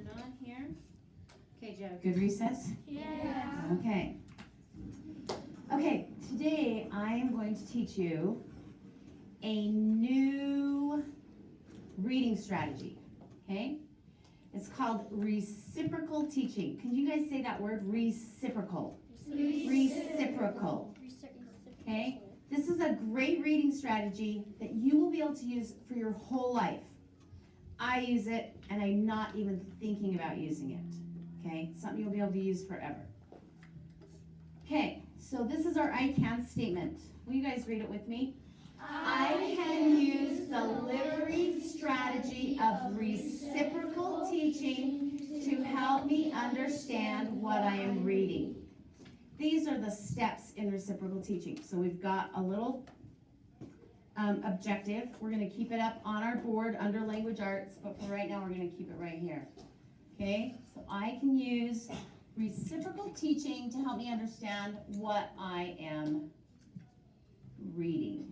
it on here. Okay, Joe, good recess? Yeah. Okay. Okay, today I am going to teach you a new reading strategy, okay? It's called reciprocal teaching. Can you guys say that word, reciprocal? Reciprocal. Okay? This is a great reading strategy that you will be able to use for your whole life. I use it, and I'm not even thinking about using it. Okay? It's something you'll be able to use forever. Okay, so this is our I can statement. Will you guys read it with me? I can use the delivery strategy of reciprocal teaching to help me understand what I am reading. These are the steps in reciprocal teaching. So we've got a little objective. We're going to keep it up on our board under language arts, but for right now we're going to keep it right here. Okay, so I can use reciprocal teaching to help me understand what I am reading.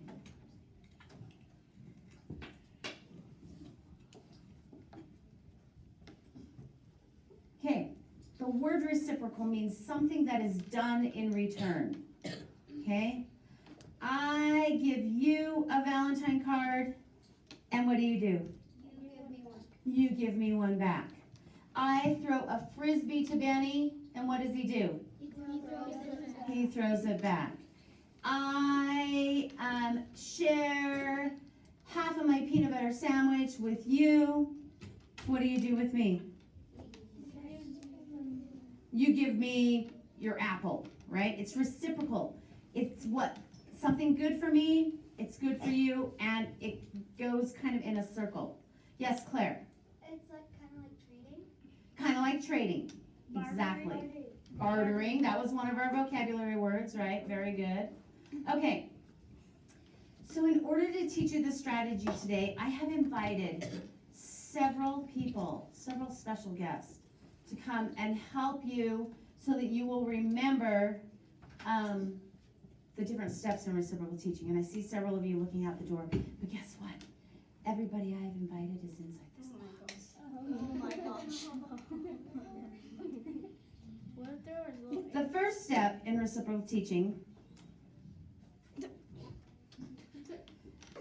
Okay, the word reciprocal means something that is done in return. Okay, I give you a Valentine card, and what do? You give me one. You give me one back. I throw a frisbee to Benny, and what does he do? He throws it back. I share half of my peanut butter sandwich with you. What do you do with me? You give me your apple, right? It's reciprocal. It's something good for me, it's good for you, and it goes kind of in a circle. Yes, Claire? It's like kind of like trading. Kind of like trading. Exactly. Bartering. That was one of our vocabulary words, right? Very good. Okay. So in order to teach you this strategy today, I have invited several people, several special guests, to come and help you so that you will remember the different steps in reciprocal teaching. And I see several of you looking out the door. But guess what? Everybody I have invited is inside this box. Oh my gosh. What if there was little... The first step in reciprocal teaching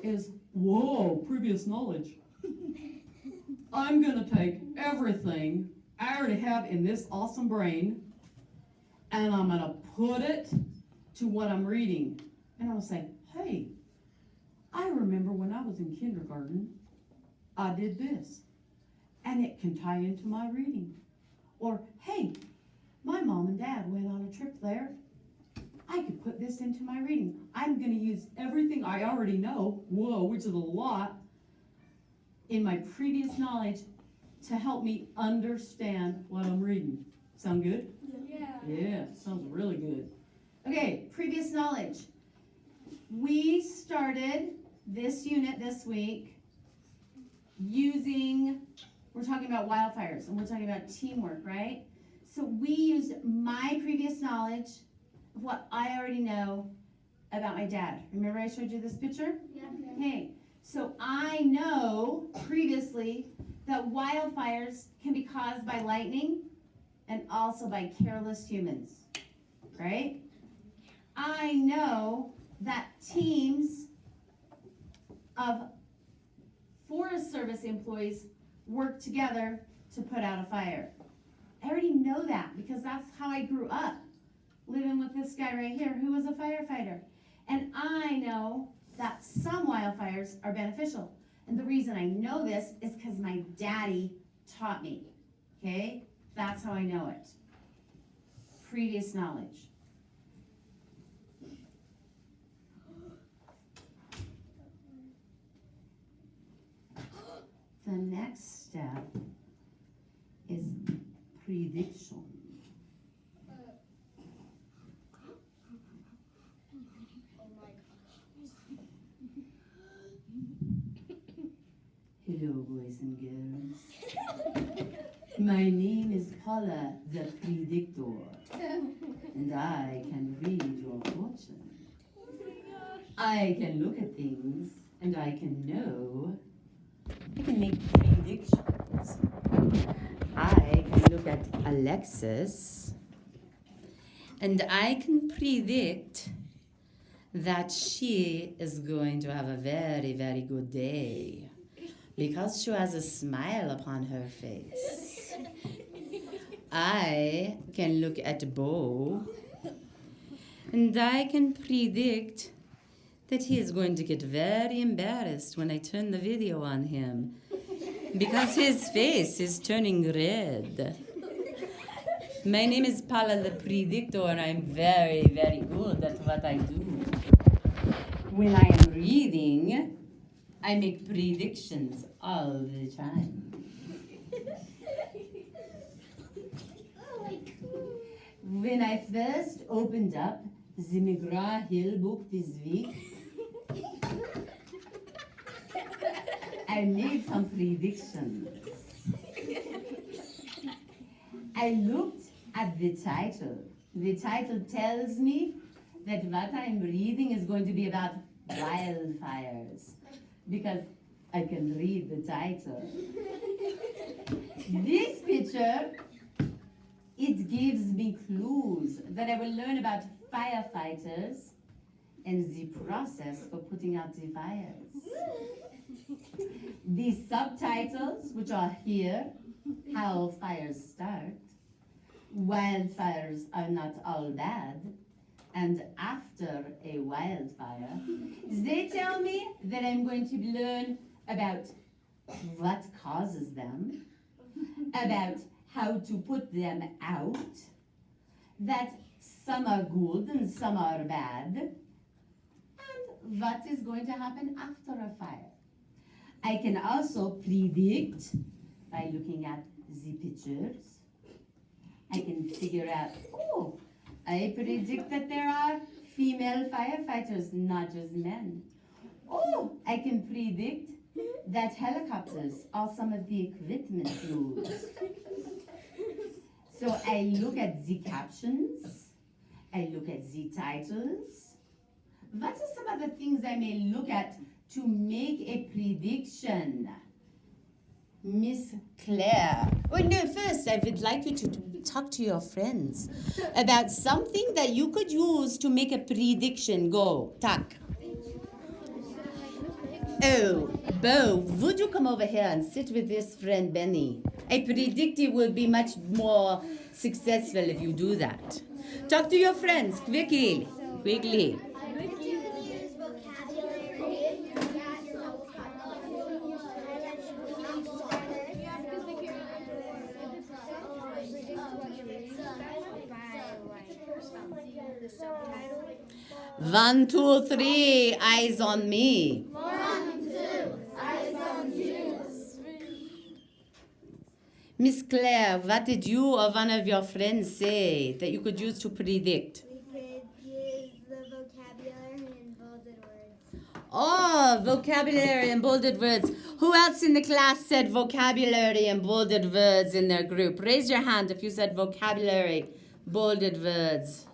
is, whoa, previous knowledge. I'm going to take everything I already have in this awesome brain, and I'm going to put it to what I'm reading. And I'm going to say, hey, I remember when I was in kindergarten, I did this, and it can tie into my reading. Or, hey, my mom and dad went on a trip there. I could put this into my reading. I'm going to use everything I already know, whoa, which is a lot, in my previous knowledge to help me understand what I'm reading. Sound good? Yeah. Yeah, sounds really good. Okay, previous knowledge. We started this unit this week we're talking about wildfires, and we're talking about teamwork, right? So we used my previous knowledge of what I already know about my dad. Remember I showed you this picture? Yeah. Okay, so I know previously that wildfires can be caused by lightning and also by careless humans, right? I know that teams of Forest Service employees work together to put out a fire. I already know that because that's how I grew up, living with this guy right here who was a firefighter. And I know that some wildfires are beneficial. And the reason I know this is because my daddy taught me, okay? That's how I know it. Previous knowledge. The next step is prediction. Oh my gosh. Hello, boys and girls. My name is Paula, the predictor, and I can read your fortune. I can look at things, and I can know. I can make predictions. I can look at Alexis and I can predict that she is going to have a very, very good day because she has a smile upon her face. I can look at Bo and I can predict that he is going to get very embarrassed when I turn the video on him because his face is turning red. My name is Paula the Predictor and I'm very, very good at what I do. When I am reading, I make predictions all the time. When I first opened up the McGraw-Hill book this week, I made some predictions. I looked at the title. The title tells me that what I'm reading is going to be about wildfires because I can read the title. This picture, it gives me clues that I will learn about firefighters and the process for putting out the fires. The subtitles, which are here, how fires start, wildfires are not all bad, and after a wildfire, they tell me that I'm going to learn about what causes them, about how to put them out, that some are good and some are bad, and what is going to happen after a fire. I can also predict by looking at the pictures. I can figure out, oh, I predict that there are female firefighters, not just men. Oh, I can predict that helicopters are some of the equipment used. So I look at the captions, I look at the titles. What are some of the things I may look at to make a prediction? Miss Claire. Oh, no, first I would like you to talk to your friends about something that you could use to make a prediction. Go, talk. Oh, Bo, would you come over here and sit with this friend Benny? I predict you will be much more successful if you do that. Talk to your friends, quickly, quickly. One, two, three, eyes on me. 1, 2, eyes on you. Miss Claire, what did you or one of your friends say that you could use to predict? We could use the vocabulary and bolded words. Oh, vocabulary and bolded words. Who else in the class said vocabulary and bolded words in their group? Raise your hand if you said vocabulary, bolded words.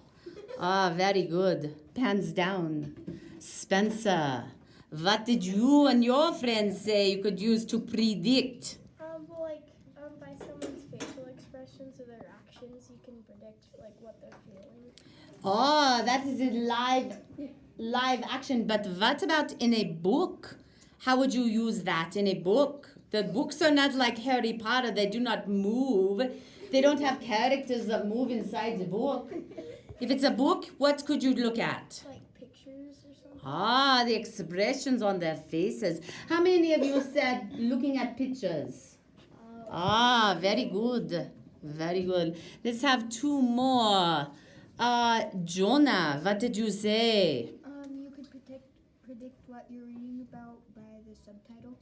Ah, very good. Hands down. Spencer, what did you and your friends say you could use to predict? By someone's facial expressions or their actions, you can predict what they're feeling. Oh, that is a live action. But what about in a book? How would you use that in a book? The books are not like Harry Potter. They do not move. They don't have characters that move inside the book. If it's a book, what could you look at? Like pictures or something. Ah, the expressions on their faces. How many of you said looking at pictures? Ah, very good. Very good. Let's have two more. Jonah, what did you say? You could predict what you're reading about by the subtitle.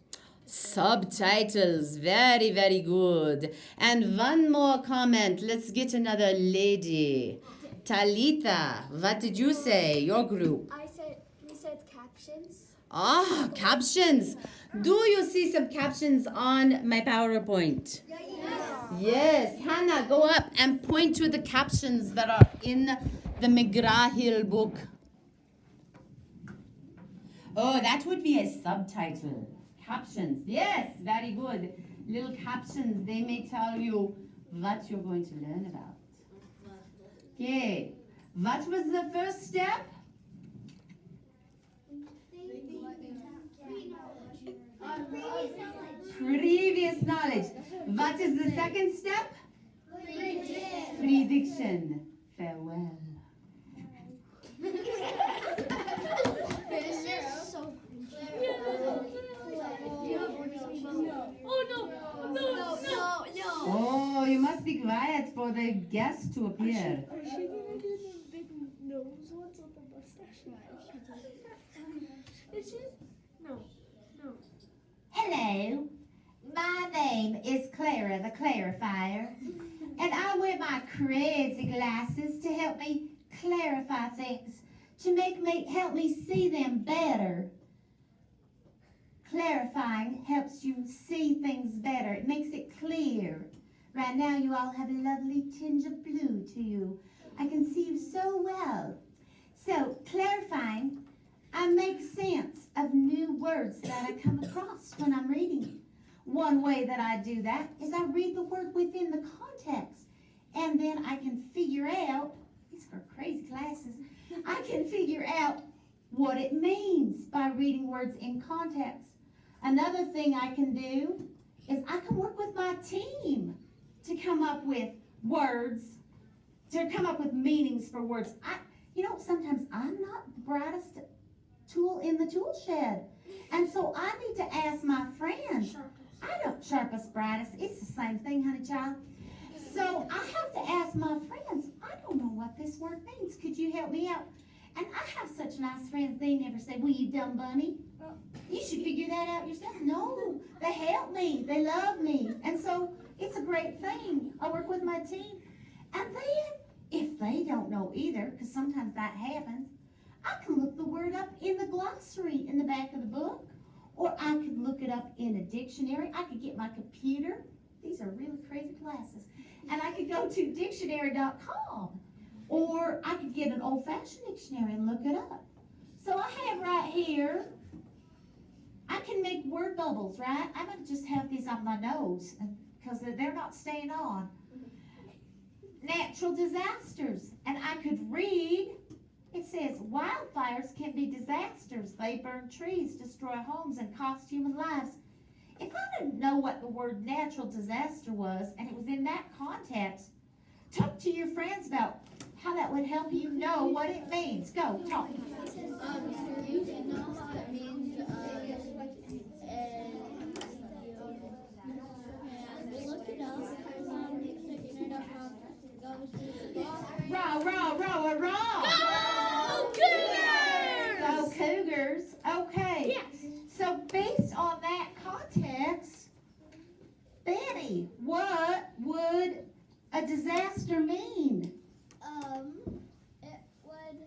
Subtitles. Very, very good. And one more comment. Let's get another lady. Talitha, what did you say? Your group. We said captions. Ah, captions. Do you see some captions on my PowerPoint? Yes. Hannah, go up and point to the captions that are in the McGraw-Hill book. Oh, that would be a subtitle. Captions. Yes, very good. little captions. They may tell you what you're going to learn about. Okay, what was the first step? Previous knowledge. What is the second step? Prediction. Farewell. Oh, you must be quiet for the guest to appear. Is she gonna do the big nose ones with the mustache? It's just no. Hello, my name is Clara the Clarifier, and I wear my crazy glasses to help me clarify things, to help me see them better. Clarifying helps you see things better. It makes it clear. Right now you all have a lovely tinge of blue to you. I can see you so well. So, clarifying, I make sense of new words that I come across when I'm reading. One way that I do that is I read the word within the context, and then I can figure out, these are crazy classes, I can figure out what it means by reading words in context. Another thing I can do is I can work with my team to come up with words, to come up with meanings for words. Sometimes I'm not the brightest tool in the tool shed. And so I need to ask my friends. Sharpest, brightest. It's the same thing, honey child. So I have to ask my friends, I don't know what this word means. Could you help me out? And I have such nice friends, they never say, well, you dumb bunny. You should figure that out yourself. No, they help me. They love me. And so it's a great thing. I work with my team. And then, if they don't know either, because sometimes that happens, I can look the word up in the glossary in the back of the book, or I could look it up in a dictionary. I could get my computer. These are really crazy classes. And I could go to dictionary.com, or I could get an old-fashioned dictionary and look it up. So I have right here, I can make word bubbles, right? I'm going to just have these on my nose because they're not staying on. Natural disasters. And I could read, it says, wildfires can be disasters. They burn trees, destroy homes, and cost human lives. If I didn't know what the word natural disaster was, and it was in that context, talk to your friends about how that would help you know what it means. Go, talk. You know what it means, look it up. Raw. Go Cougars! Go Cougars. Okay. Yes. So based on that context, Betty, what would a disaster mean? It would.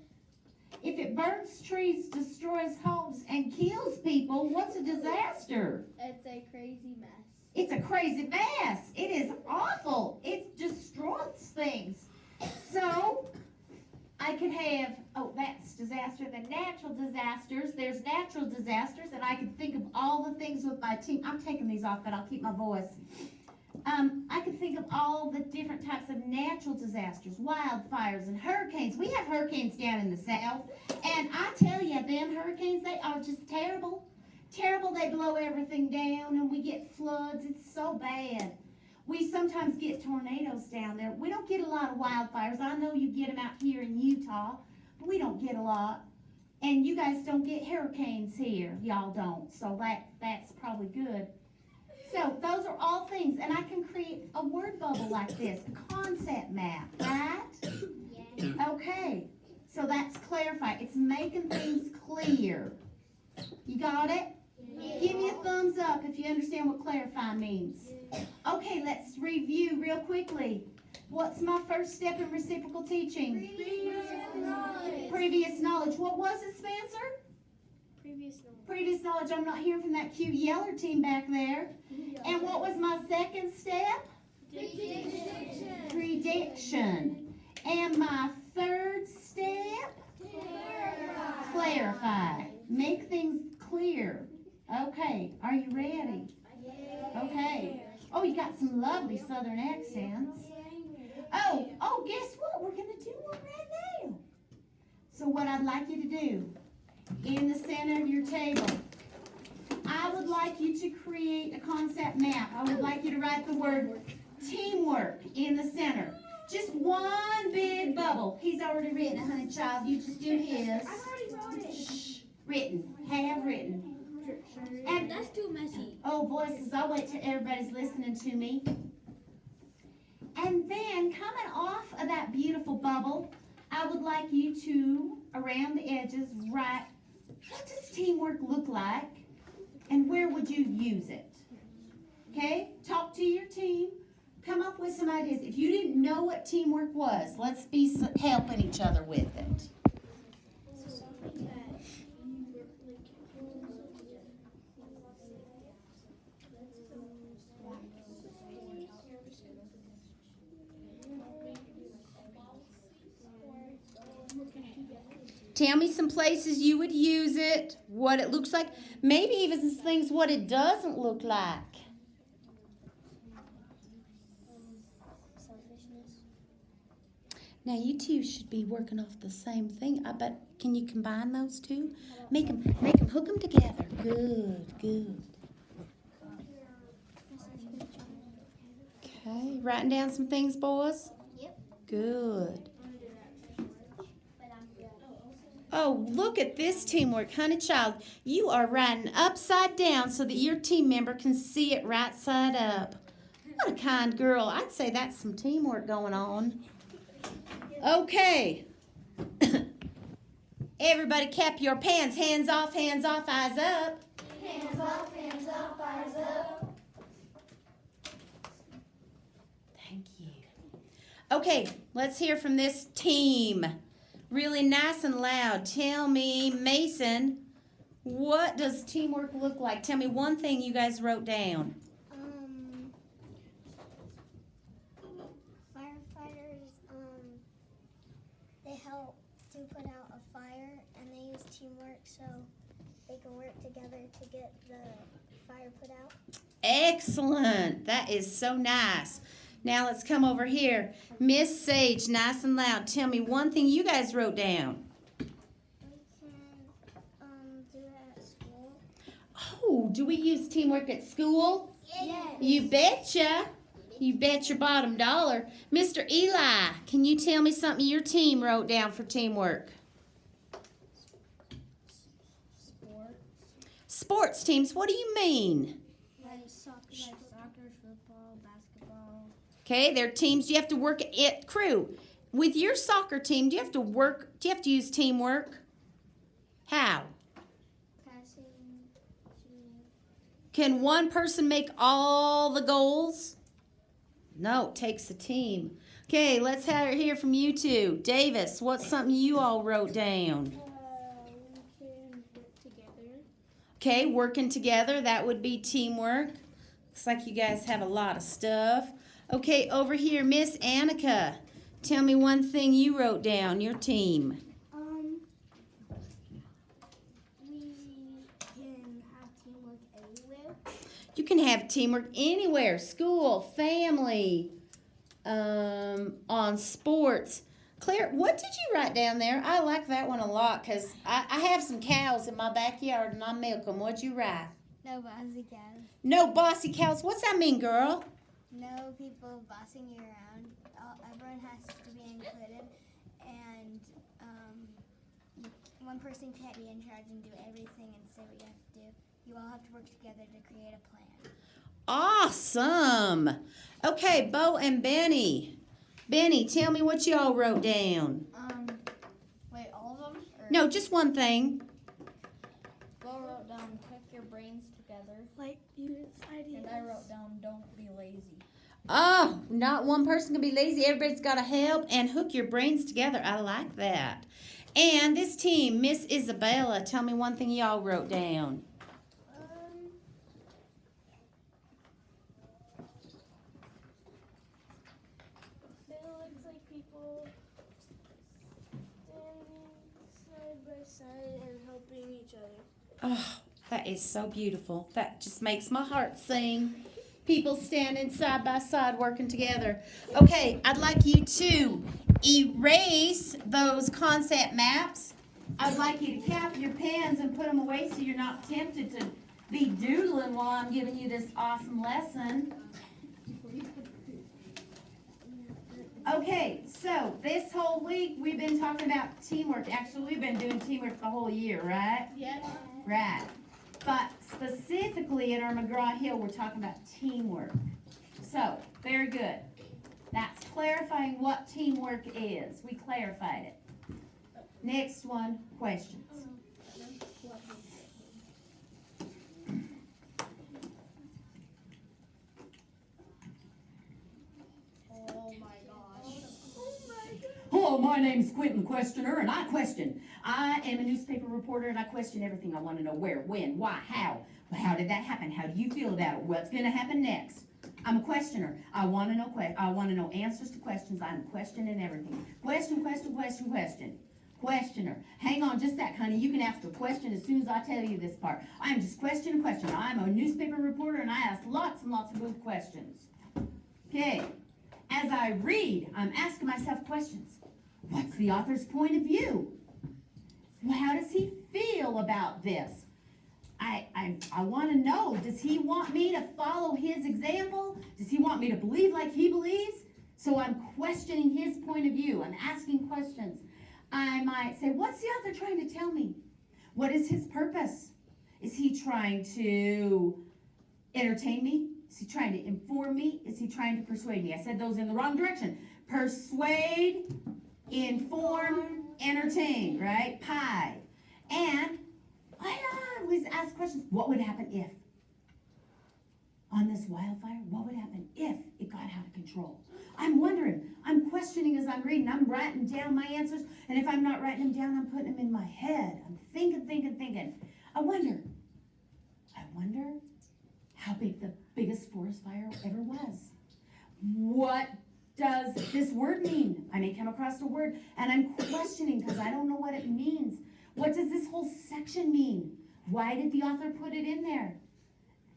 If it burns trees, destroys homes, and kills people, what's a disaster? It's a crazy mess. It's a crazy mess. It is awful. It destroys things. So, I could have, that's disaster. The natural disasters, there's natural disasters, and I could think of all the things with my team. I'm taking these off, but I'll keep my voice. I could think of all the different types of natural disasters, wildfires and hurricanes. We have hurricanes down in the south, and I tell you, them hurricanes, they are just terrible. Terrible, they blow everything down, and we get floods. It's so bad. We sometimes get tornadoes down there. We don't get a lot of wildfires. I know you get them out here in Utah, but we don't get a lot. And you guys don't get hurricanes here. Y'all don't. So that's probably good. So those are all things. And I can create a word bubble like this, a concept map, right? Yeah. Okay. So that's clarify. It's making things clear. You got it? Yeah. Give me a thumbs up if you understand what clarify means. Okay, let's review real quickly. What's my first step in reciprocal teaching? Previous knowledge. What was it, Spencer? Previous knowledge. I'm not hearing from that cute yeller team back there. And what was my second step? Prediction. And my third step? Clarify. Make things clear. Okay, are you ready? Okay. some lovely southern accents. Oh, guess what? We're going to do one right now. So what I'd like you to do, in the center of your table, I would like you to create a concept map. I would like you to write the word teamwork in the center. Just one big bubble. He's already written it, honey child. You just do his. I already wrote it. Shh. Written. Have written. And That's too messy. oh, voices, I'll wait till everybody's listening to me. And then, coming off of that beautiful bubble, I would like you to, around the edges, write, what does teamwork look like, and where would you use it? Okay? Talk to your team. Come up with some ideas. If you didn't know what teamwork was, let's be helping each other with it. Tell me some places you would use it, what it looks like, maybe even some things what it doesn't look like. Selfishness. Now you two should be working off the same thing. I bet, can you combine those two? Make them hook them together. Good. Okay, writing down some things, boys? Yep. Good. Oh, look at this teamwork, honey child. You are writing upside down so that your team member can see it right side up. What a kind girl. I'd say that's some teamwork going on. Okay. Everybody cap your pants. Hands off, eyes up. Hands off, eyes up. Thank you. Okay, let's hear from this team. Really nice and loud. Tell me, Mason, what does teamwork look like? Tell me one thing you guys wrote down. Firefighters, they help to put out a fire, and they use teamwork so they can work together to get the fire put out. Excellent. That is so nice. Now let's come over here. Miss Sage, nice and loud. Tell me one thing you guys wrote down. We can do it at school. Oh, do we use teamwork at school? Yes. You betcha. You bet your bottom dollar. Mr. Eli, can you tell me something your team wrote down for teamwork? Sports teams, what do you mean? Like soccer, football, basketball. Okay, they're teams. You have to work at crew. With your soccer team, do you have to use teamwork? How? Passing, shooting. Can one person make all the goals? No, it takes a team. Okay, let's hear from you two. Davis, what's something you all wrote down? We can work together. Okay, working together, that would be teamwork. Looks like you guys have a lot of stuff. Okay, over here, Miss Annika. Tell me one thing you wrote down, your team. We can have teamwork anywhere. You can have teamwork anywhere, school, family, on sports. Claire, what did you write down there? I like that one a lot because I have some cows in my backyard and I milk them. What'd you write? No bossy cows. No bossy cows. What's that mean, girl? No people bossing you around. Everyone has to be included, and one person can't be in charge and do everything and say what you have to do. You all have to work together to create a plan. Awesome. Okay, Bo and Benny. Benny, tell me what y'all wrote down. Wait, all of them? Or No, just one thing. Bo wrote down, hook your brains together. Like, use ideas. And I wrote down, don't be lazy. Oh, not one person can be lazy. Everybody's got to help and hook your brains together. I like that. And this team, Miss Isabella, tell me one thing y'all wrote down. It looks like people standing side by side and helping each other. Oh, that is so beautiful. That just makes my heart sing. people standing side by side working together. Okay, I'd like you to erase those concept maps. I'd like you to cap your pens and put them away so you're not tempted to be doodling while I'm giving you this awesome lesson. Okay, so this whole week we've been talking about teamwork. Actually, we've been doing teamwork the whole year, right? Yes. Right. But specifically at our McGraw-Hill, we're talking about teamwork. So, very good. That's clarifying what teamwork is. We clarified it. Next one, questions. Oh my gosh. Hello, my name's Quentin Questioner, and I question. I am a newspaper reporter, and I question everything. I want to know where, when, why, how. Well, how did that happen? How do you feel about it? What's going to happen next? I'm a questioner. I want to know answers to questions. I'm questioning everything. Question, question, question, question. Questioner. Hang on just a sec, honey. You can ask a question as soon as I tell you this part. I'm just question. I'm a newspaper reporter, and I ask lots and lots of good questions. Okay. As I read, I'm asking myself questions. What's the author's point of view? Well, how does he feel about this? I want to know, does he want me to follow his example? Does he want me to believe like he believes? So I'm questioning his point of view. I'm asking questions. I might say, what's the author trying to tell me? What is his purpose? Is he trying to entertain me? Is he trying to inform me? Is he trying to persuade me? I said those in the wrong direction. Persuade, inform, entertain, right? Pie. And I always ask questions. What would happen if? On this wildfire, what would happen if it got out of control? I'm wondering. I'm questioning as I'm reading. I'm writing down my answers. And if I'm not writing them down, I'm putting them in my head. I'm thinking. I wonder how big the biggest forest fire ever was. What does this word mean? I may come across a word and I'm questioning because I don't know what it means. What does this whole section mean? Why did the author put it in there?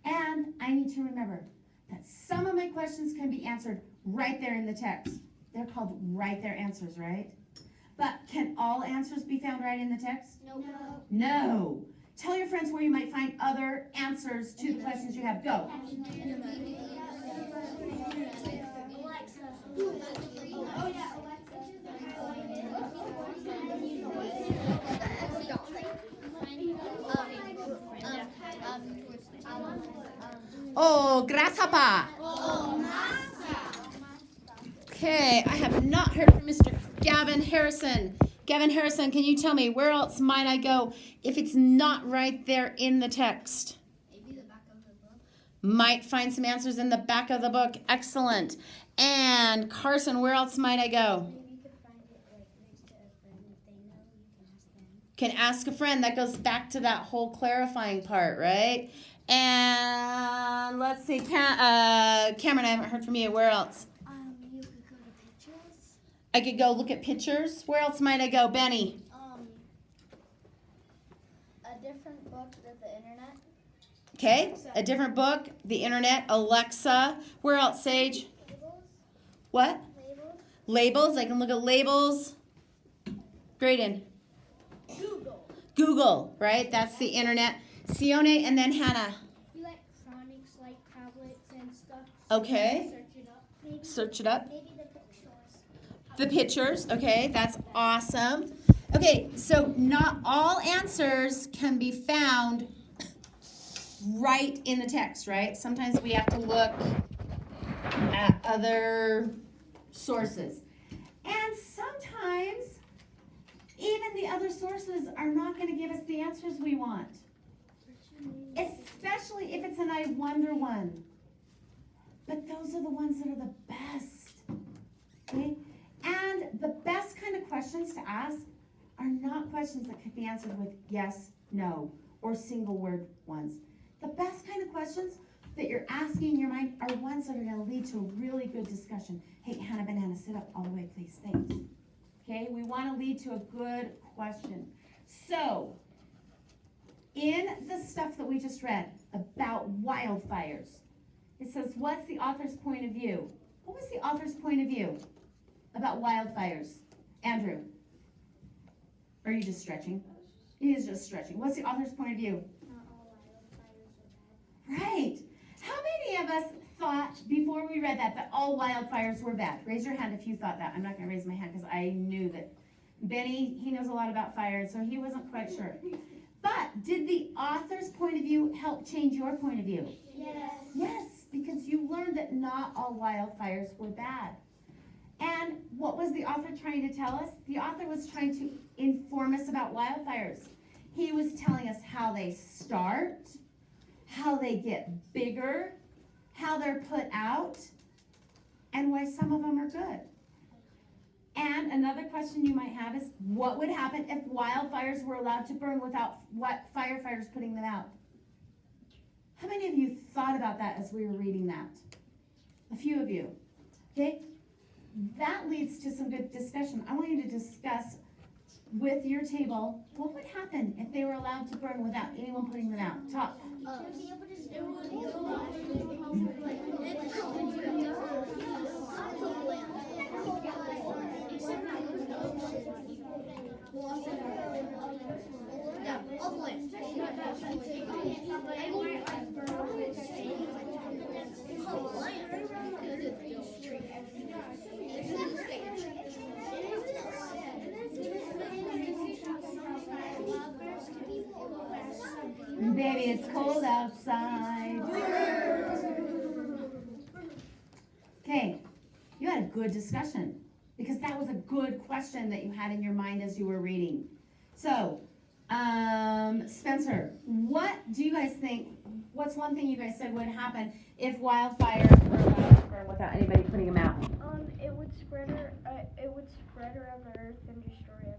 And I need to remember that some of my questions can be answered right there in the text. They're called right there answers, right? But can all answers be found right in the text? No. No. Tell your friends where you might find other answers to the questions you have. Go. Oh, grasshopper. Okay, I have not heard from Mr. Gavin Harrison. Gavin Harrison, can you tell me where else might I go if it's not right there in the text? Maybe the back of the book. Might find some answers in the back of the book. Excellent. And Carson, where else might I go? Maybe you could find it like next to a friend. If they know, you can ask them. Can ask a friend. That goes back to that whole clarifying part, right? And let's see, Cameron, I haven't heard from you. Where else? You could go to pictures. I could go look at pictures. Where else might I go? Benny? A different book with the internet. Okay, a different book, the internet, Alexa. Where else, Sage? Labels. What? Labels. Labels. I can look at labels. Graydon? Google, right? That's the internet. Sione and then Hannah. Electronics like tablets and stuff. Okay. Search it up. Maybe, Search it up. maybe the pictures. The pictures, okay, that's awesome. Okay, so not all answers can be found right in the text, right? Sometimes we have to look at other sources. And sometimes even the other sources are not going to give us the answers we want. Especially if it's an I wonder one. But those are the ones that are the best. Okay? And the best kind of questions to ask are not questions that could be answered with yes, no, or single word ones. The best kind of questions that you're asking in your mind are ones that are going to lead to a really good discussion. Hey, Hannah Banana, sit up all the way, please. Thanks. Okay? We want to lead to a good question. So, in the stuff that we just read about wildfires, It says, what's the author's point of view? What was the author's point of view about wildfires? Andrew? Or are you just stretching? He is just stretching. What's the author's point of view? Not all wildfires are bad. Right. How many of us thought before we read that all wildfires were bad? Raise your hand if you thought that. I'm not going to raise my hand because I knew that. Benny, he knows a lot about fires, so he wasn't quite sure. But did the author's point of view help change your point of view? Yes. Yes, because you learned that not all wildfires were bad. And what was the author trying to tell us? The author was trying to inform us about wildfires. He was telling us how they start, how they get bigger, how they're put out, and why some of them are good. And another question you might have is, what would happen if wildfires were allowed to burn without firefighters putting them out? How many of you thought about that as we were reading that? A few of you. Okay? That leads to some good discussion. I want you to discuss with your table, what would happen if they were allowed to burn without anyone putting them out? Talk. Baby, it's cold outside. Okay, you had a good discussion because that was a good question that you had in your mind as you were reading. So, Spencer, what do you guys think? What's one thing you guys said would happen if wildfires were allowed to burn without anybody putting them out? It would spread around the earth and destroy everything.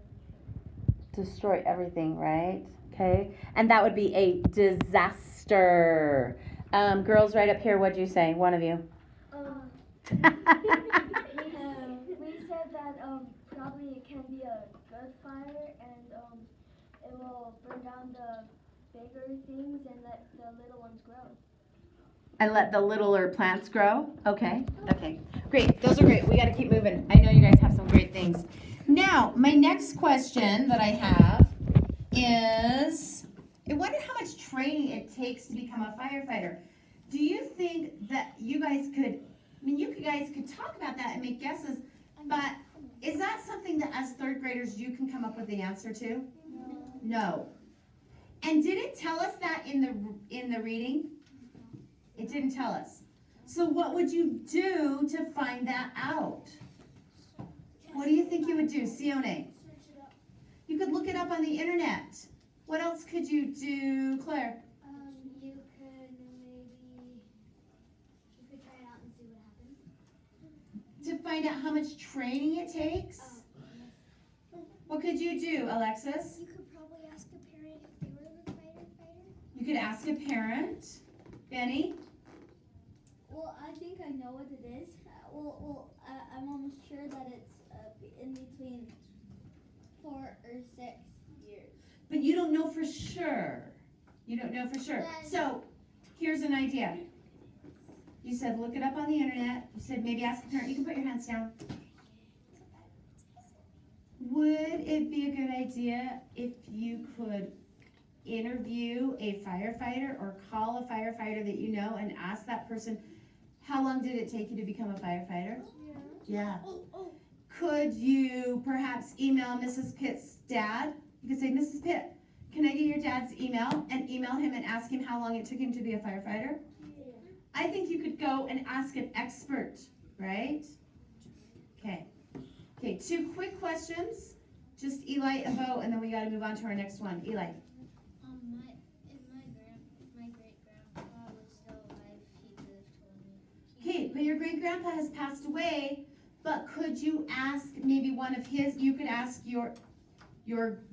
Destroy everything, right? Okay, and that would be a disaster. Girls, right up here, what'd you say? One of you. We said that probably it can be a good fire and it will burn down the bigger things and let the little ones grow. And let the littler plants grow? Okay, great. Those are great. We got to keep moving. I know you guys have some great things. Now, my next question that I have is, I wonder how much training it takes to become a firefighter. Do you think that you guys could, you guys could talk about that and make guesses, but is that something that as third graders you can come up with the answer to? No. And did it tell us that in the reading? It didn't tell us. So what would you do to find that out? What do you think you would do, Sione? You could look it up on the internet. What else could you do, Claire? You could try it out and see what happens. To find out how much training it takes? What could you do, Alexis? You could probably ask a parent if they were a firefighter. You could ask a parent. Benny? Well, I think I know what it is. I'm almost sure that it's in between 4 or 6 years. But you don't know for sure. You don't know for sure. So, here's an idea. You said look it up on the internet. You said maybe ask a parent. You can put your hands down. Would it be a good idea if you could interview a firefighter or call a firefighter that you know and ask that person, how long did it take you to become a firefighter? Yeah. Could you perhaps email Mrs. Pitt's dad? You could say, Mrs. Pitt, can I get your dad's email? And email him and ask him how long it took him to be a firefighter? Yeah. I think you could go and ask an expert, right? Okay. Okay, 2 quick questions. Just Eli and Bo, and then we got to move on to our next one. Eli. My great-grandpa was still alive, he could have told me. Okay, but your great-grandpa has passed away, but could you ask maybe one of his, you could ask your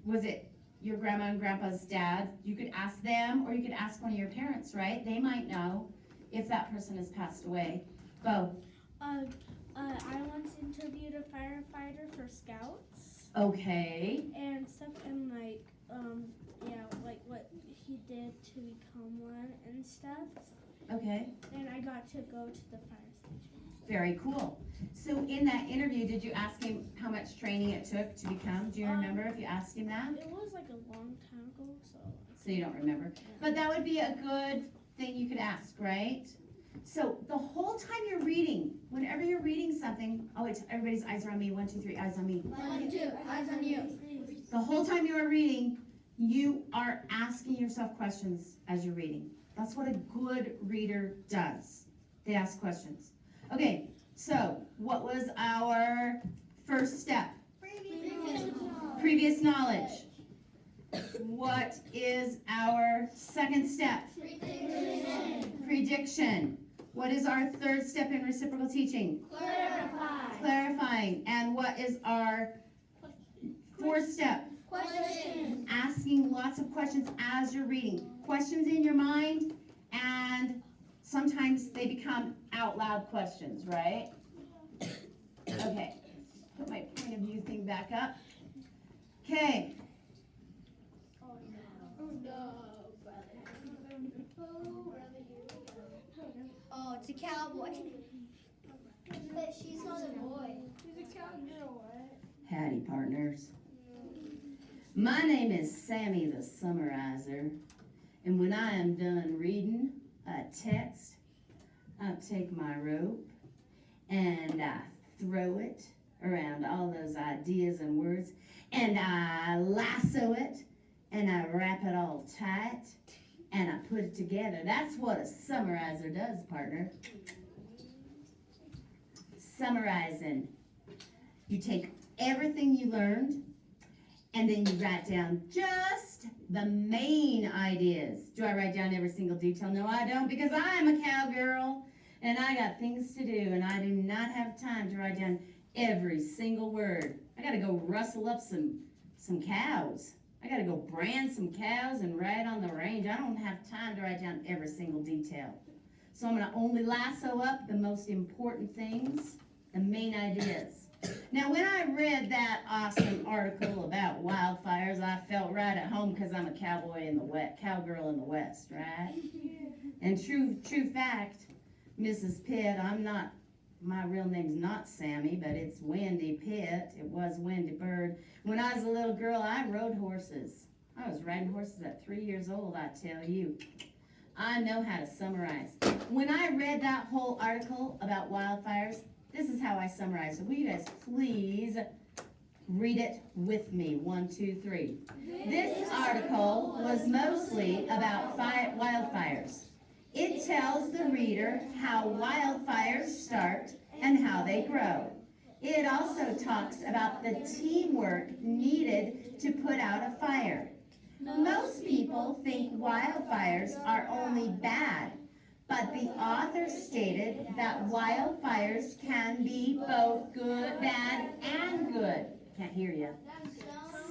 was it your grandma and grandpa's dad? You could ask them, or you could ask one of your parents, right? They might know if that person has passed away. Bo. I once interviewed a firefighter for Scouts. Okay. and stuff, and like like what he did to become one and stuff. Okay. And I got to go to the fire station. Very cool. So in that interview, did you ask him how much training it took to become? Do you remember if you asked him that? It was like a long time ago, So you don't remember. But that would be a good thing you could ask, right? So the whole time you're reading, whenever you're reading something, oh wait, everybody's eyes are on me. 1, 2, 3, eyes on me. 1, 2, eyes on you. The whole time you are reading, you are asking yourself questions as you're reading. That's what a good reader does. They ask questions. Okay, so what was our first step? Previous knowledge. What is our second step? Prediction. What is our third step in reciprocal teaching? Clarifying. And what is our fourth step? Question. Asking lots of questions as you're reading. Questions in your mind, and sometimes they become out loud questions, right? Okay, put my point of view thing back up. Okay. Oh, it's a cowboy. But she's not a boy. She's a cowgirl. Howdy, partners. My name is Sammy the Summarizer, and when I am done reading a text, I take my rope and I throw it around all those ideas and words, and I lasso it, and I wrap it all tight, and I put it together. That's what a summarizer does, partner. Summarizing. You take everything you learned, and then you write down just the main ideas. Do I write down every single detail? No, I don't, because I'm a cowgirl, and I got things to do, and I do not have time to write down every single word. I gotta go rustle up some cows. I gotta go brand some cows and ride on the range. I don't have time to write down every single detail. So I'm gonna only lasso up the most important things, the main ideas. Now, when I read that awesome article about wildfires, I felt right at home because I'm a cowboy in the West, cowgirl in the West, right? And true fact, Mrs. Pitt, my real name's not Sammy, but it's Wendy Pitt. It was Wendy Bird. When I was a little girl, I rode horses. I was riding horses at 3 years old, I tell you. I know how to summarize. When I read that whole article about wildfires, this is how I summarize it. Will you guys please read it with me? 1, 2, 3. This article was mostly about wildfires. It tells the reader how wildfires start and how they grow. It also talks about the teamwork needed to put out a fire. Most people think wildfires are only bad, but the author stated that wildfires can be both good, bad, and good. Can't hear you.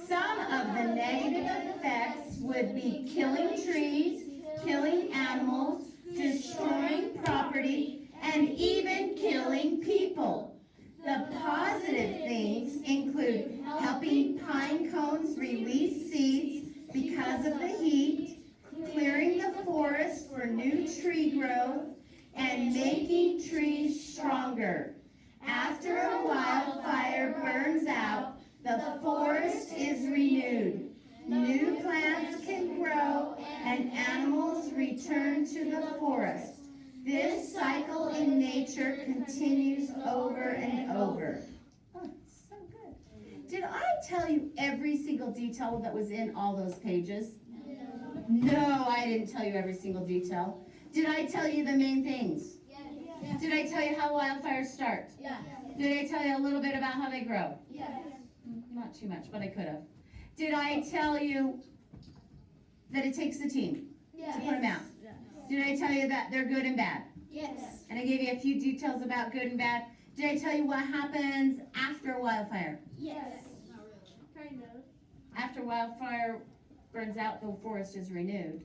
Some of the negative effects would be killing trees, killing animals, destroying property, and even killing people. The positive things include helping pine cones release seeds because of the heat, clearing the forest for new tree growth, and making trees stronger. After a wildfire burns out, the forest is renewed. New plants can grow and animals return to the forest. This cycle in nature continues over and over. Oh, so good. Did I tell you every single detail that was in all those pages? No, I didn't tell you every single detail. Did I tell you the main things? Yes. Did I tell you how wildfires start? Yes. Did I tell you a little bit about how they grow? Yes. Not too much, but I could have. Did I tell you that it takes a team to put them out? Yes. Did I tell you that they're good and bad? Yes. And I gave you a few details about good and bad. Did I tell you what happens after a wildfire? Yes. Kind of. After wildfire burns out, the forest is renewed.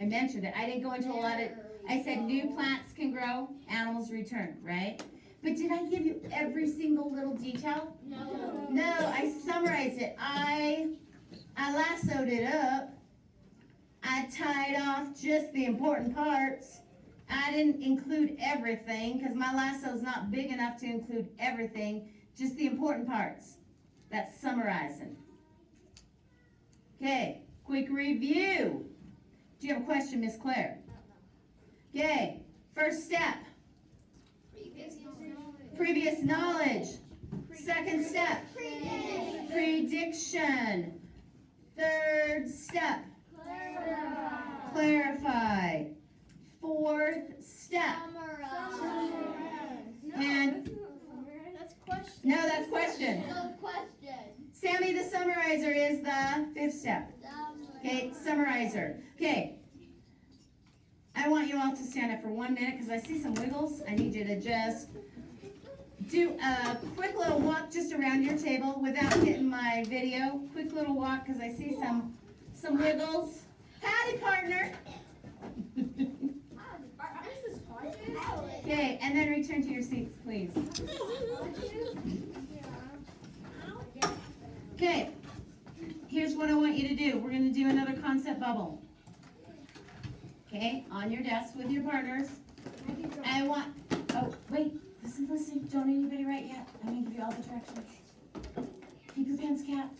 I mentioned it. I didn't go into a lot of, I said new plants can grow, animals return, right? But did I give you every single little detail? No. No, I summarized it. I lassoed it up. I tied off just the important parts. I didn't include everything because my lasso's not big enough to include everything, just the important parts. That's summarizing. Okay, quick review. Do you have a question, Miss Claire? Okay, first step. Previous knowledge. Second step. Prediction. Third step. Clarify. Fourth step. And That's question. no, that's question. No question. Sammy, the summarizer is the fifth step. Okay, summarizer. Okay. I want you all to stand up for 1 minute because I see some wiggles. I need you to just do a quick little walk just around your table without hitting my video. Quick little walk because I see some wiggles. Howdy, partner. Okay, and then return to your seats, please. Okay, here's what I want you to do. We're going to do another concept bubble. Okay, on your desk with your partners. Oh, wait, listen, don't anybody write yet. I'm going to give you all the directions. Keep your pens capped.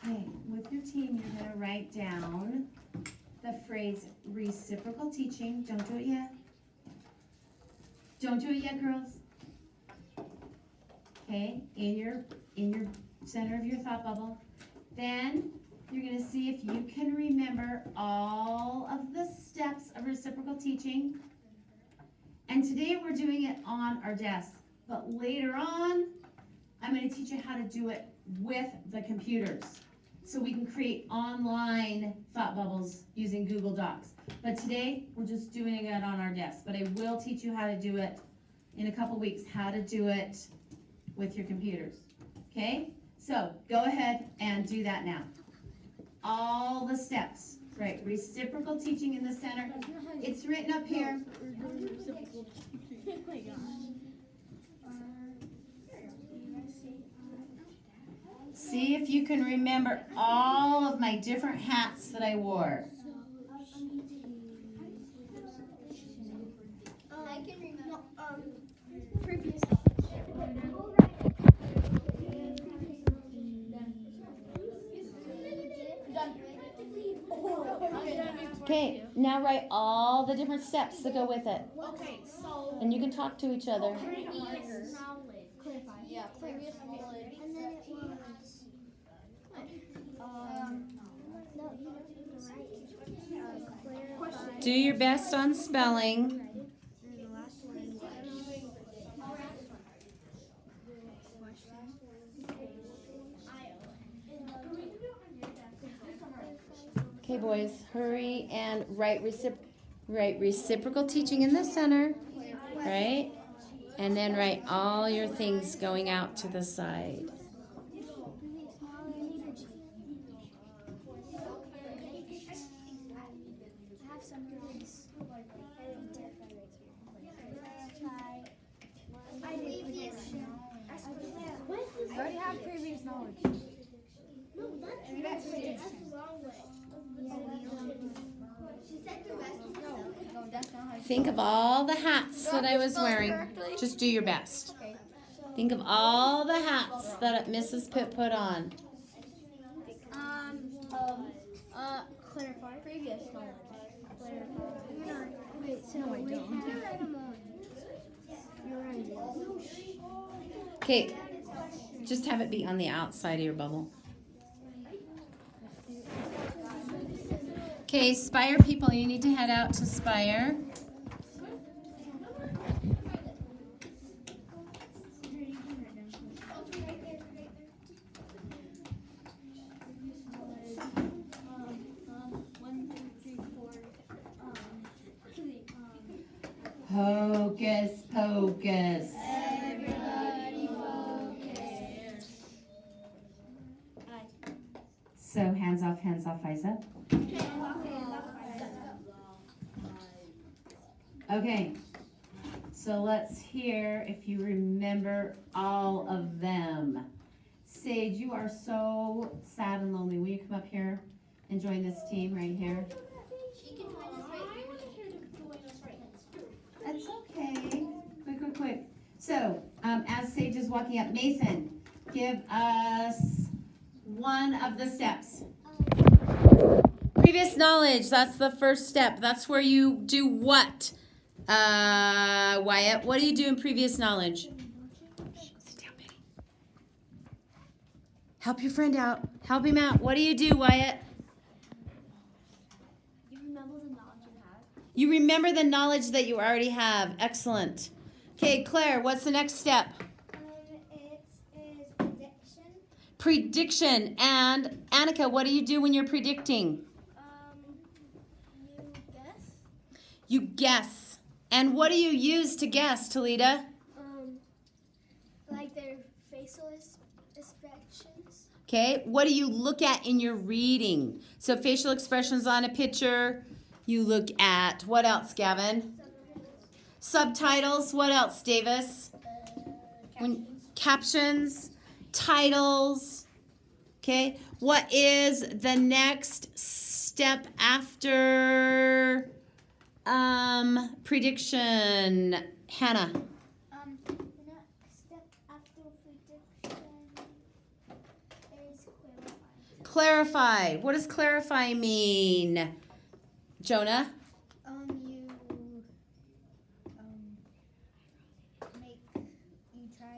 Okay, with your team, you're going to write down the phrase reciprocal teaching. Don't do it yet. Don't do it yet, girls. Okay, in your center of your thought bubble. Then you're going to see if you can remember all of the steps of reciprocal teaching. And today we're doing it on our desk. But later on, I'm going to teach you how to do it with the computers. So we can create online thought bubbles using Google Docs. But today, we're just doing it on our desk. But I will teach you how to do it in a couple weeks, how to do it with your computers. Okay? So go ahead and do that now. All the steps. Right, reciprocal teaching in the center. It's written up here. See if you can remember all of my different hats that I wore. I can remember. Previous. Okay, now write all the different steps that go with it. Okay, so And you can talk to each other. previous knowledge. Yeah, previous knowledge. And then it was. No, you didn't write. Do your best on spelling. Okay, boys, hurry and write reciprocal teaching in the center, right? And then write all your things going out to the side. I already have previous knowledge. No, that's the wrong way. She said the rest of the Think of all the hats that I was wearing. Just do your best. Think of all the hats that Mrs. Pitt put on. Clarify. Previous knowledge. Okay, just have it be on the outside of your bubble. Okay, Spire people, you need to head out to Spire. Hocus pocus. Everybody focus. So hands off, eyes up. Okay, so So let's hear if you remember all of them. Sage, you are so sad and lonely. Will you come up here and join this team right here? She can join us right here. That's okay. Quick. So, as Sage is walking up, Mason, give us one of the steps. Previous knowledge, that's the first step. That's where you do what? Wyatt, what do you do in previous knowledge? Sit down, Betty. Help your friend out. Help him out. What do you do, Wyatt? You remember the knowledge you have? You remember the knowledge that you already have. Excellent. Okay, Claire, what's the next step? It is prediction. Prediction. And Annika, what do you do when you're predicting? You guess. You guess. And what do you use to guess, Talita? Like their facial expressions. Okay, what do you look at in your reading? So facial expressions on a picture. You look at, what else, Gavin? Subtitles. What else, Davis? Captions. Titles. Okay, what is the next step after prediction? Hannah. The next step after prediction is clarify. Clarify. What does clarify mean? Jonah? You try to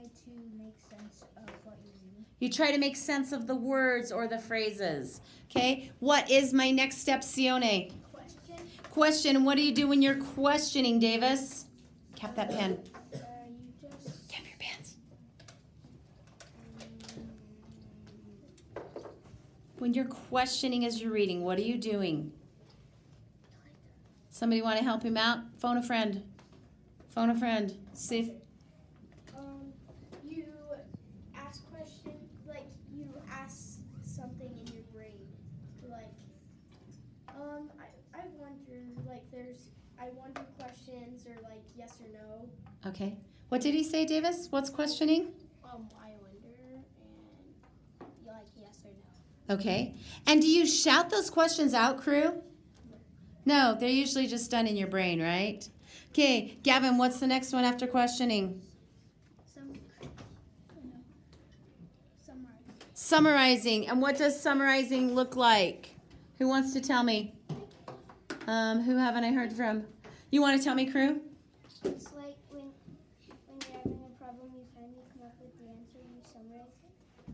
make sense of what you read. You try to make sense of the words or the phrases. Okay? What is my next step, Sione? Question. What do you do when you're questioning, Davis? Cap that pen. You just Cap your pants. When you're questioning as you're reading, what are you doing? Somebody want to help him out? Phone a friend. Phone a friend. See if You ask questions, like you ask something in your brain, like, I wonder, like I wonder questions or like yes or no. Okay. What did he say, Davis? What's questioning? I wonder and like yes or no. Okay. And do you shout those questions out, crew? No, they're usually just done in your brain, right? Okay, Gavin, what's the next one after questioning? Summarizing. And what does summarizing look like? Who wants to tell me? Who haven't I heard from? You want to tell me, crew? It's like when you're having a problem, you finally come up with the answer, you summarize it.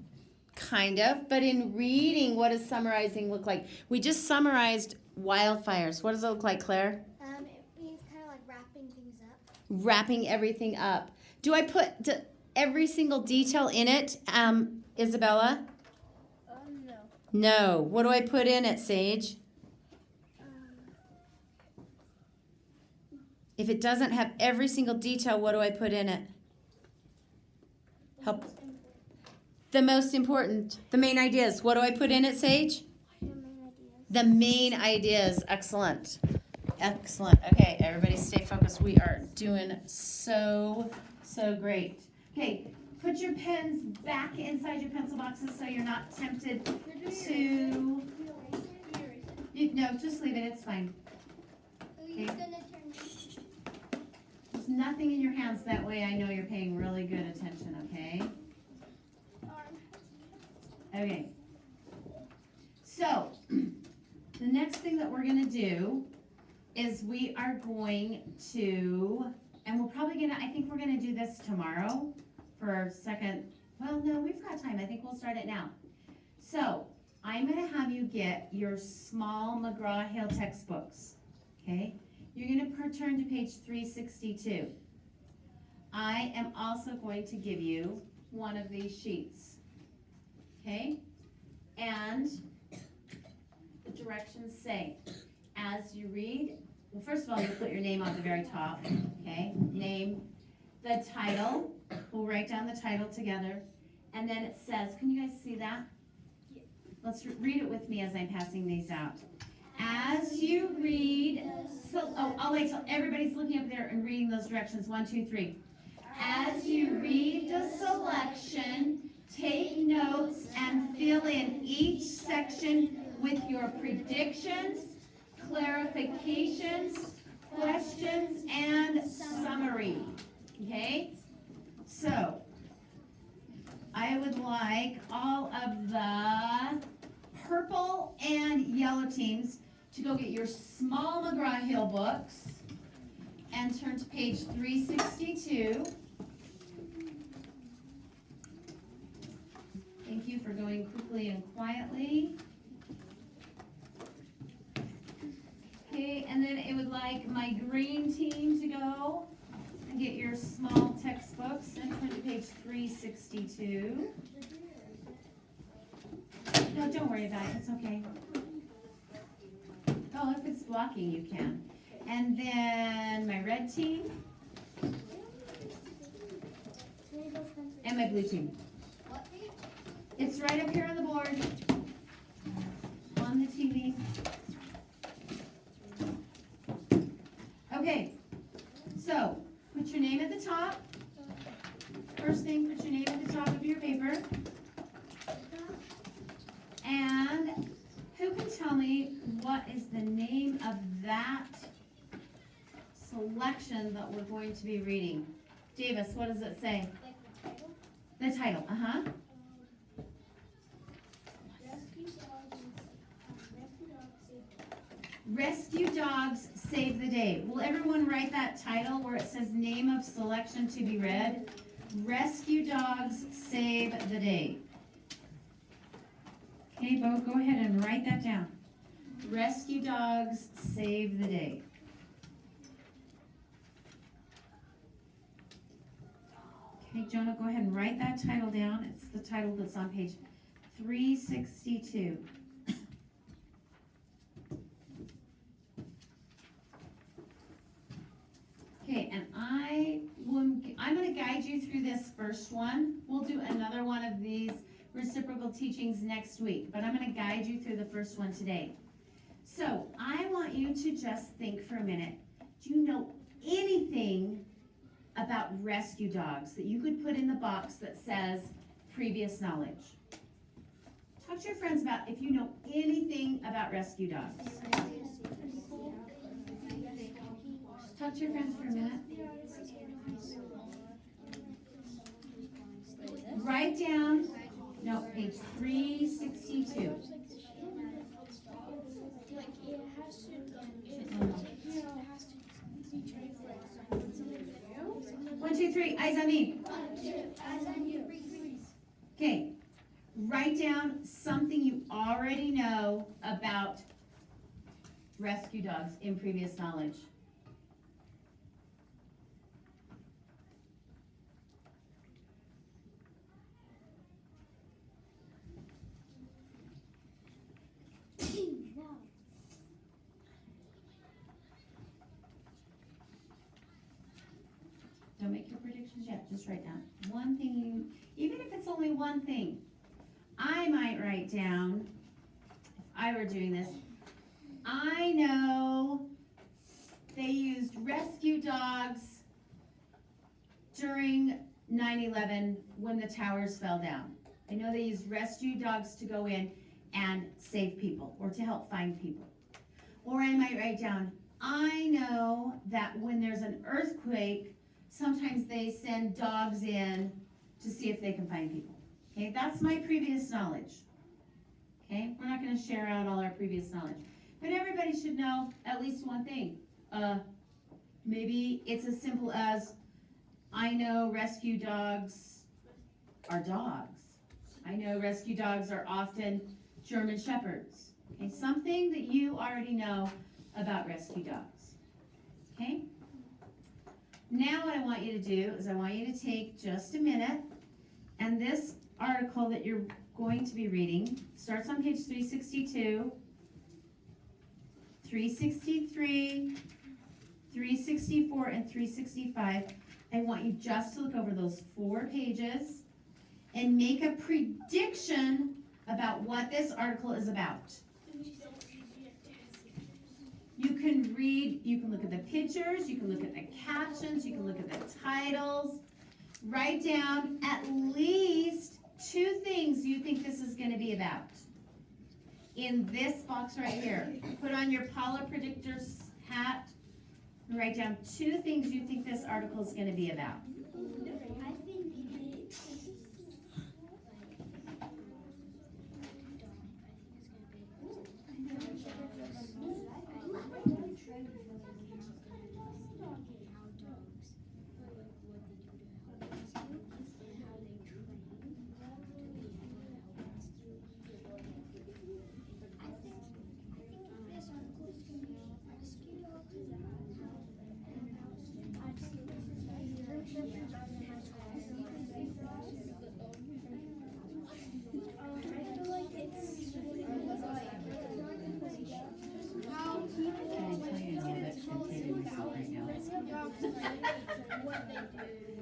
Kind of. But in reading, what does summarizing look like? We just summarized wildfires. What does it look like, Claire? It means kind of like wrapping things up. Wrapping everything up. Do I put every single detail in it, Isabella? No. No. What do I put in it, Sage? If it doesn't have every single detail, what do I put in it? Help. The most important. The main ideas. What do I put in it, Sage? The main ideas. The main ideas. Excellent. Excellent. Okay, everybody stay focused. We are doing so great. Okay, put your pens back inside your pencil boxes so you're not tempted to... No, just leave it. It's fine. Who's gonna turn? There's nothing in your hands. That way I know you're paying really good attention, okay? Okay. So, the next thing that we're going to do is we are going to, and we're probably going to, I think we're going to do this tomorrow for our second, well, no, we've got time. I think we'll start it now. So, I'm going to have you get your small McGraw-Hill textbooks, okay? You're going to turn to page 362. I am also going to give you one of these sheets, okay? And the directions say, as you read, well, first of all, you put your name on the very top, okay? Name, the title, we'll write down the title together, and then it says, can you guys see that? Let's read it with me as I'm passing these out. As you read, I'll wait till everybody's looking up there and reading those directions. 1, 2, 3. As you read the selection, take notes and fill in each section with your predictions, clarifications, questions, and summary. Okay? So, I would like all of the purple and yellow teams to go get your small McGraw-Hill books and turn to page 362. Thank you for going quickly and quietly. Okay, and then it would like my green team to go and get your small textbooks and turn to page 362. No, don't worry about it, it's okay. Oh, if it's blocking, you can. And then my red team. And my blue team. It's right up here on the board. On the TV. Okay, so put your name at the top. First thing, put your name at the top of your paper. And who can tell me what is the name of that selection that we're going to be reading? Davis, what does it say? The title, uh-huh. Rescue Dogs Save the Day. Will everyone write that title where it says name of selection to be read? Rescue Dogs Save the Day. Okay, Bo, go ahead and write that down. Rescue Dogs Save the Day. Okay, Jonah, go ahead and write that title down. It's the title that's on page 362. Okay, and I'm going to guide you through this first one. We'll do another one of these reciprocal teachings next week, but I'm going to guide you through the first one today. So I want you to just think for a minute. Do you know anything about rescue dogs that you could put in the box that says previous knowledge? Talk to your friends about if you know anything about rescue dogs. Talk to your friends for a minute. Write down, no, page 362. 1, 2, 3, eyes on me. Okay, write down something you already know about rescue dogs in previous knowledge. Don't make your predictions yet, just write down one thing, even if it's only one thing. I might write down, if I were doing this, I know they used rescue dogs during 9/11 when the towers fell down. I know they used rescue dogs to go in and save people or to help find people. Or I might write down, I know that when there's an earthquake, sometimes they send dogs in to see if they can find people. Okay, that's my previous knowledge. Okay, we're not going to share out all our previous knowledge. But everybody should know at least one thing. Maybe it's as simple as, I know rescue dogs are dogs. I know rescue dogs are often German Shepherds. Okay, something that you already know about rescue dogs. Okay? Now what I want you to do is I want you to take just a minute, and this article that you're going to be reading starts on page 362, 363, 364, and 365. I want you just to look over those 4 pages and make a prediction about what this article is about. You can read, you can look at the pictures, you can look at the captions, you can look at the titles. Write down at least 2 things you think this is going to be about. In this box right here, put on your Paula Predictor's hat and write down 2 things you think this article is going to be about. I think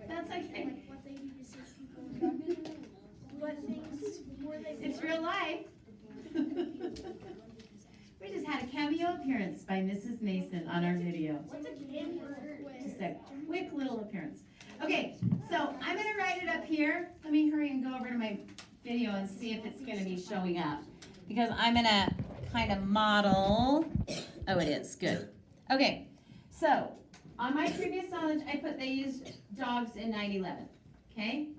That's okay. What they do to save people. What things more they It's real life. We just had a cameo appearance by Mrs. Mason on our video. What's a camera? Just a quick little appearance. Okay, so I'm gonna write it up here. Let me hurry and go over to my video and see if it's gonna be showing up. Because I'm gonna kind of model. Oh, it is, good. Okay, so on my previous knowledge, I put they used dogs in 9/11, okay?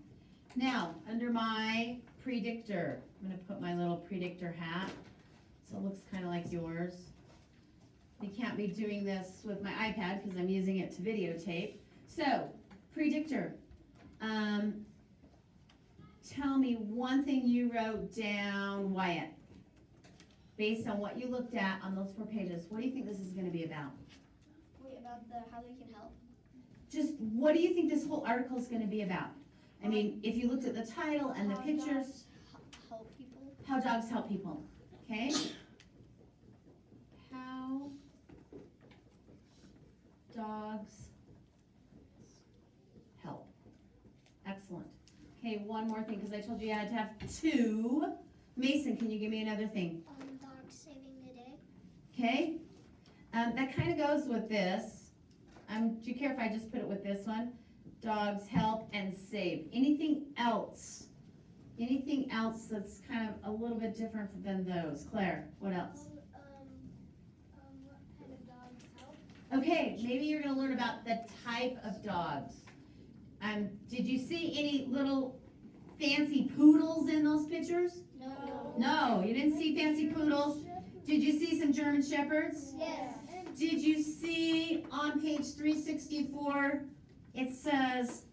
Now, under my predictor, I'm gonna put my little predictor hat, so it looks kind of like yours. You can't be doing this with my iPad because I'm using it to videotape. So, predictor, tell me one thing you wrote down, Wyatt, based on what you looked at on those 4 pages. What do you think this is gonna be about? wait about how they can help. Just, what do you think this whole article is gonna be about? I mean, if you looked at the title and the pictures, Help people. how dogs help people, okay? How dogs help. Excellent. Okay, one more thing, because I told you you had to have 2. Mason, can you give me another thing? Dogs saving the day. Okay? That kind of goes with this. Do you care if I just put it with this one? Dogs help and save. Anything else? Anything else that's kind of a little bit different than those? Claire, what else? What kind of dogs help? Okay, maybe you're gonna learn about the type of dogs. Did you see any little fancy poodles in those pictures? No. No, you didn't see fancy poodles. Did you see some German Shepherds? Yes. Did you see on page 364, it says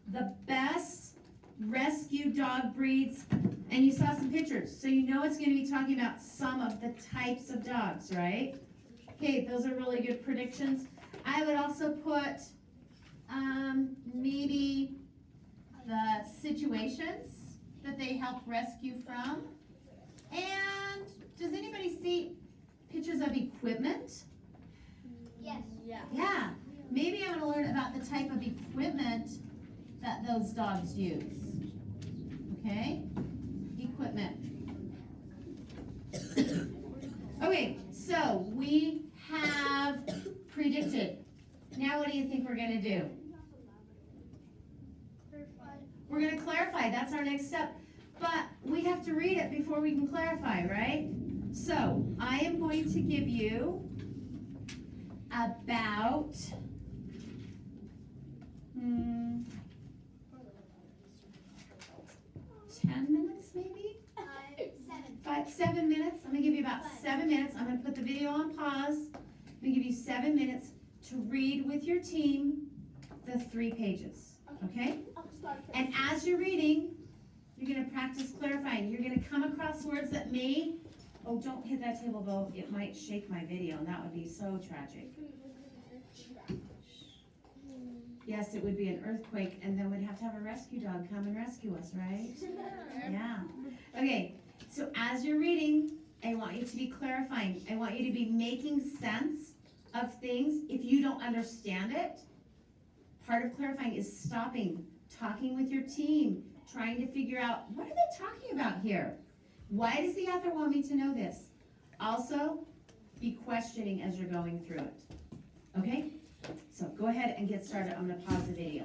the best rescue dog breeds, and you saw some pictures, so you know it's going to be talking about some of the types of dogs, right? Okay, those are really good predictions. I would also put maybe the situations that they help rescue from. And does anybody see pictures of equipment? Yes. Yeah, maybe I'm gonna learn about the type of equipment that those dogs use. Okay, equipment. Okay, so we have predicted. Now what do you think we're gonna do? We're gonna clarify, that's our next step. But we have to read it before we can clarify, right? So I am going to give you about 10 minutes maybe? 7 minutes. I'm gonna give you about 7 minutes. I'm gonna put the video on pause. I'm gonna give you 7 minutes to read with your team the 3 pages, okay? And as you're reading, you're gonna practice clarifying. You're gonna come across words that may, oh, don't hit that table, Bo. It might shake my video, and that would be so tragic. Yes, it would be an earthquake, and then we'd have to have a rescue dog come and rescue us, right? Yeah. Okay, so as you're reading, I want you to be clarifying. I want you to be making sense of things. If you don't understand it, part of clarifying is stopping, talking with your team, trying to figure out, what are they talking about here? Why does the author want me to know this? Also, be questioning as you're going through it. Okay? So go ahead and get started. I'm gonna pause the video.